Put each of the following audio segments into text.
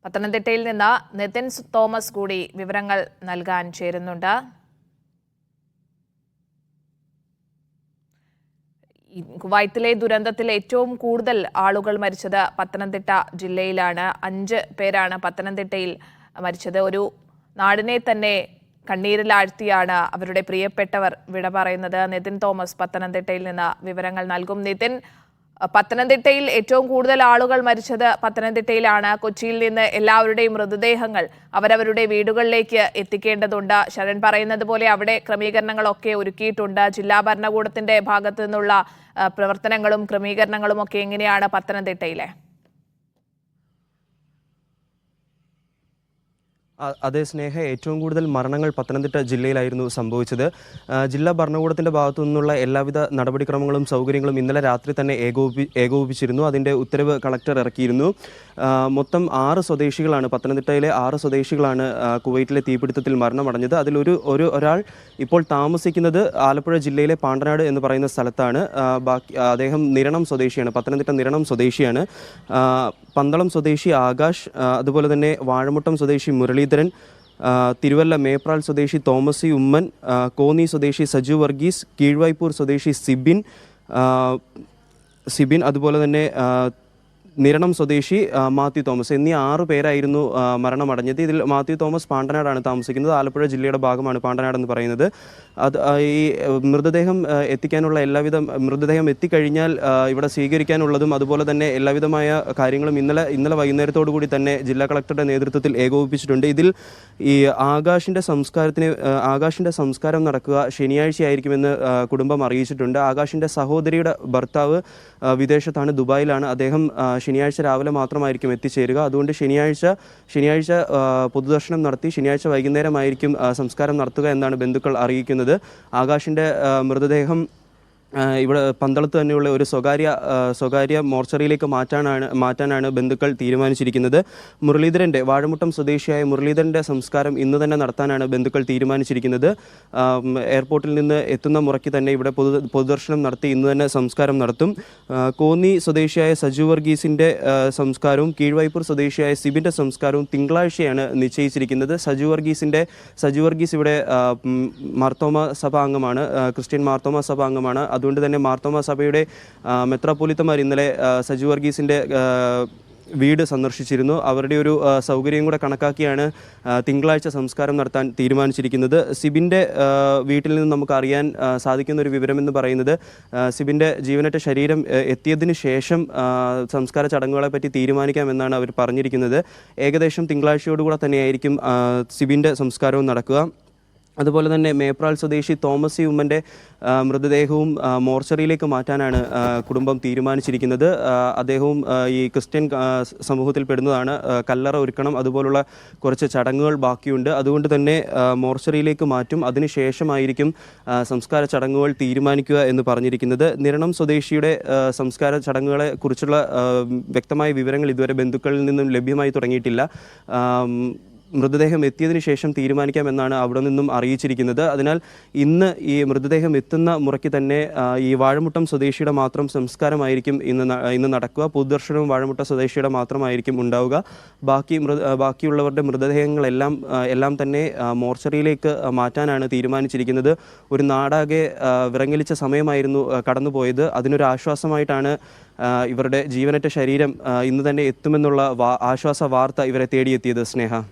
പത്തനംതിട്ടയിൽ നിന്ന് നിതിൻ തോമസ് കൂടി വിവരങ്ങൾ നൽകാൻ ചേരുന്നുണ്ട്. കുവൈത്തിലെ ദുരന്തത്തിൽ ഏറ്റവും കൂടുതൽ ആളുകൾ മരിച്ചത് പത്തനംതിട്ട ജില്ലയിലാണ്. 5 പേരാണ് പത്തനംതിട്ടയിൽ മരിച്ചത്. ഒരു നാടിനെ തന്നെ കണ്ണീരിലാഴ്ത്തിയാണ് അവരുടെ പ്രിയപ്പെട്ടവർ വിട പറയുന്നത്. നിതിൻ തോമസ് പത്തനംതിട്ടയിൽ നിന്ന് വിവരങ്ങൾ നൽകും. നിതിൻ, പത്തനംതിട്ടയിൽ ഏറ്റവും കൂടുതൽ ആളുകൾ മരിച്ചത് പത്തനംതിട്ടയിലാണ്. കൊച്ചിയിൽ നിന്ന് എല്ലാവരുടെയും മൃതദേഹങ്ങൾ അവരവരുടെ വീടുകളിലേക്ക് എത്തിക്കേണ്ടതുണ്ട്. ശരൺ പറയുന്നത് പോലെ അവിടെ ക്രമീകരണങ്ങളൊക്കെ ഒരുക്കിയിട്ടുണ്ട്. ജില്ലാ ഭരണകൂടത്തിന്റെ ഭാഗത്തു നിന്നുള്ള പ്രവർത്തനങ്ങളും ക്രമീകരണങ്ങളും ഒക്കെ എങ്ങനെയാണ് പത്തനംതിട്ടയിലെ? അതേ സ്നേഹ, ഏറ്റവും കൂടുതൽ മരണങ്ങൾ പത്തനംതിട്ട ജില്ലയിലായിരുന്നു സംഭവിച്ചത്. ജില്ലാ ഭരണകൂടത്തിൻ്റെ ഭാഗത്തു നിന്നുള്ള എല്ലാവിധ നടപടിക്രമങ്ങളും സൗകര്യങ്ങളും ഇന്നലെ രാത്രി തന്നെ ഏകോപിപ്പിച്ചിരുന്നു. അതിൻ്റെ ഉത്തരവ് കളക്ടർ ഇറക്കിയിരുന്നു. മൊത്തം 6 സ്വദേശികളാണ്, പത്തനംതിട്ടയിലെ 6 സ്വദേശികളാണ് കുവൈറ്റിലെ തീപിടുത്തത്തിൽ മരണമടഞ്ഞത്. ഒരാൾ ഇപ്പോൾ താമസിക്കുന്നത് ആലപ്പുഴ ജില്ലയിലെ പാണ്ടനാട് എന്ന് പറയുന്ന സ്ഥലത്താണ്. അദ്ദേഹം നിരണം സ്വദേശിയാണ്, പത്തനംതിട്ട നിരണം സ്വദേശിയാണ്. പന്തളം സ്വദേശി ആകാശ്, അതുപോലെ തന്നെ വാഴമുട്ടം സ്വദേശി മുരളീധരൻ, തിരുവല്ല മേപ്രാൽ സ്വദേശി തോമസ് സി ഉമ്മൻ, കോന്നി സ്വദേശി സജു വർഗീസ്, കീഴ്വായ്പൂർ സ്വദേശി സിബിൻ, അതുപോലെ തന്നെ നിരണം സ്വദേശി മാത്യു തോമസ് എന്നീ 6 പേരായിരുന്നു മരണമടഞ്ഞത്. ഇതിൽ മാത്യു തോമസ് പാണ്ടനാടാണ് താമസിക്കുന്നത്. ആലപ്പുഴ ജില്ലയുടെ ഭാഗമാണ് പാണ്ടനാട് എന്ന് പറയുന്നത്. ഈ മൃതദേഹം എത്തിക്കാനുള്ള മൃതദേഹം എത്തിക്കഴിഞ്ഞാൽ ഇവിടെ സ്വീകരിക്കാനുള്ളതും അതുപോലെ തന്നെ എല്ലാവിധമായ കാര്യങ്ങളും ഇന്നലെ വൈകുന്നേരത്തോടു കൂടി തന്നെ ജില്ലാ കളക്ടറുടെ നേതൃത്വത്തിൽ ഏകോപിപ്പിച്ചിട്ടുണ്ട്. ഇതിൽ ഈ ആകാശിൻ്റെ സംസ്കാരം നടക്കുക ശനിയാഴ്ചയായിരിക്കുമെന്ന് കുടുംബം അറിയിച്ചിട്ടുണ്ട്. ആകാശിൻ്റെ സഹോദരിയുടെ ഭർത്താവ് വിദേശത്താണ്, ദുബായിലാണ്. അദ്ദേഹം ശനിയാഴ്ച രാവിലെ മാത്രമായിരിക്കും എത്തിച്ചേരുക. അതുകൊണ്ട് ശനിയാഴ്ച പൊതുദർശനം നടത്തി ശനിയാഴ്ച വൈകുന്നേരമായിരിക്കും സംസ്കാരം നടത്തുക എന്നാണ് ബന്ധുക്കൾ അറിയിക്കുന്നത്. ആകാശിൻ്റെ മൃതദേഹം ഇവിടെ പന്തളത്ത് തന്നെയുള്ള ഒരു സ്വകാര്യ മോർച്ചറിയിലേക്ക് മാറ്റാനാണ് ബന്ധുക്കൾ തീരുമാനിച്ചിരിക്കുന്നത്. വാഴമുട്ടം സ്വദേശിയായ മുരളീധരൻ്റെ സംസ്കാരം ഇന്ന് തന്നെ നടത്താനാണ് ബന്ധുക്കൾ തീരുമാനിച്ചിരിക്കുന്നത്. എയർപോർട്ടിൽ നിന്ന് എത്തുന്ന മുറയ്ക്ക് തന്നെ ഇവിടെ പൊതുദർശനം നടത്തി ഇന്ന് തന്നെ സംസ്കാരം നടത്തും. കോന്നി സ്വദേശിയായ സജു വർഗീസിൻ്റെ സംസ്കാരവും കീഴ്വായ്പൂർ സ്വദേശിയായ സിബിൻ്റെ സംസ്കാരവും തിങ്കളാഴ്ചയാണ് നിശ്ചയിച്ചിരിക്കുന്നത്. സജു വർഗീസ് ഇവിടെ മാർത്തോമ സഭ അംഗമാണ്, ക്രിസ്ത്യൻ മാർത്തോമ സഭ അംഗമാണ്. അതുകൊണ്ട് തന്നെ മാർത്തോമ സഭയുടെ മെത്രാപ്പൊലീത്തമാർ ഇന്നലെ സജു വർഗീസിൻ്റെ വീട് സന്ദർശിച്ചിരുന്നു. അവരുടെ ഒരു സൗകര്യം കൂടെ കണക്കാക്കിയാണ് തിങ്കളാഴ്ച സംസ്കാരം നടത്താൻ തീരുമാനിച്ചിരിക്കുന്നത്. സിബിൻ്റെ വീട്ടിൽ നിന്ന് നമുക്ക് അറിയാൻ സാധിക്കുന്ന ഒരു വിവരമെന്ന് പറയുന്നത് സിബിൻ്റെ ജീവനറ്റ ശരീരം എത്തിയതിന് ശേഷം സംസ്കാര ചടങ്ങുകളെ പറ്റി തീരുമാനിക്കാമെന്നാണ് അവർ പറഞ്ഞിരിക്കുന്നത്. ഏകദേശം തിങ്കളാഴ്ചയോടുകൂടെ തന്നെയായിരിക്കും സിബിൻ്റെ സംസ്കാരവും നടക്കുക. അതുപോലെ തന്നെ മേപ്രാൽ സ്വദേശി തോമസ് സി ഉമ്മൻ്റെ മൃതദേഹവും മോർച്ചറിയിലേക്ക് മാറ്റാനാണ് കുടുംബം തീരുമാനിച്ചിരിക്കുന്നത്. അദ്ദേഹവും ഈ ക്രിസ്ത്യൻ സമൂഹത്തിൽ പെടുന്നതാണ്. കല്ലറ ഒരുക്കണം, അതുപോലുള്ള കുറച്ച് ചടങ്ങുകൾ ബാക്കിയുണ്ട്. അതുകൊണ്ട് തന്നെ മോർച്ചറിയിലേക്ക് മാറ്റും. അതിനുശേഷമായിരിക്കും സംസ്കാര ചടങ്ങുകൾ തീരുമാനിക്കുക എന്ന് പറഞ്ഞിരിക്കുന്നത്. നിരണം സ്വദേശിയുടെ സംസ്കാര ചടങ്ങുകളെ കുറിച്ചുള്ള വ്യക്തമായ വിവരങ്ങൾ ഇതുവരെ ബന്ധുക്കളിൽ നിന്നും ലഭ്യമായി തുടങ്ങിയിട്ടില്ല. മൃതദേഹം എത്തിയതിനു ശേഷം തീരുമാനിക്കാമെന്നാണ് അവിടെ നിന്നും അറിയിച്ചിരിക്കുന്നത്. അതിനാൽ ഇന്ന് ഈ മൃതദേഹം എത്തുന്ന മുറയ്ക്ക് തന്നെ ഈ വാഴമുട്ടം സ്വദേശിയുടെ മാത്രം സംസ്കാരമായിരിക്കും ഇന്ന് നടക്കുക. പൊതുദർശനവും വാഴമുട്ട സ്വദേശിയുടെ മാത്രമായിരിക്കും ഉണ്ടാവുക. ബാക്കിയുള്ളവരുടെ മൃതദേഹങ്ങളെല്ലാം തന്നെ മോർച്ചറിയിലേക്ക് മാറ്റാനാണ് തീരുമാനിച്ചിരിക്കുന്നത്. ഒരു നാടാകെ വിറങ്ങലിച്ച സമയമായിരുന്നു കടന്നുപോയത്. അതിനൊരു ആശ്വാസമായിട്ടാണ് ഇവരുടെ ജീവനറ്റ ശരീരം ഇന്ന് തന്നെ എത്തുമെന്നുള്ള ആശ്വാസ വാർത്ത ഇവരെ തേടിയെത്തിയത്. സ്നേഹ,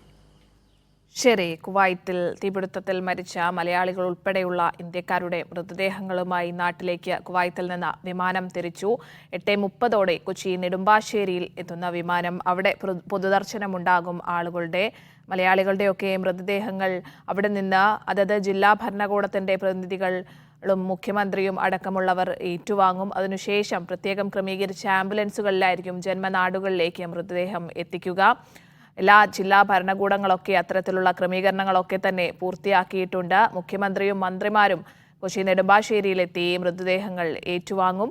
ശരി. കുവൈത്തിൽ തീപിടുത്തത്തിൽ മരിച്ച മലയാളികൾ ഉൾപ്പെടെയുള്ള ഇന്ത്യക്കാരുടെ മൃതദേഹങ്ങളുമായി നാട്ടിലേക്ക് കുവൈത്തിൽ നിന്ന് വിമാനം തിരിച്ചു. 8:30 കൊച്ചി നെടുമ്പാശ്ശേരിയിൽ എത്തുന്ന വിമാനം. അവിടെ പൊതുദർശനമുണ്ടാകും മലയാളികളുടെയൊക്കെ മൃതദേഹങ്ങൾ അവിടെ നിന്ന് അതത് ജില്ലാ ഭരണകൂടത്തിൻ്റെ പ്രതിനിധികളും മുഖ്യമന്ത്രിയും അടക്കമുള്ളവർ ഏറ്റുവാങ്ങും. അതിനുശേഷം പ്രത്യേകം ക്രമീകരിച്ച ആംബുലൻസുകളിലായിരിക്കും ജന്മനാടുകളിലേക്ക് മൃതദേഹം എത്തിക്കുക. എല്ലാ ജില്ലാ ഭരണകൂടങ്ങളൊക്കെ അത്തരത്തിലുള്ള ക്രമീകരണങ്ങളൊക്കെ തന്നെ പൂർത്തിയാക്കിയിട്ടുണ്ട്. മുഖ്യമന്ത്രിയും മന്ത്രിമാരും കൊച്ചി നെടുമ്പാശ്ശേരിയിലെത്തി മൃതദേഹങ്ങൾ ഏറ്റുവാങ്ങും.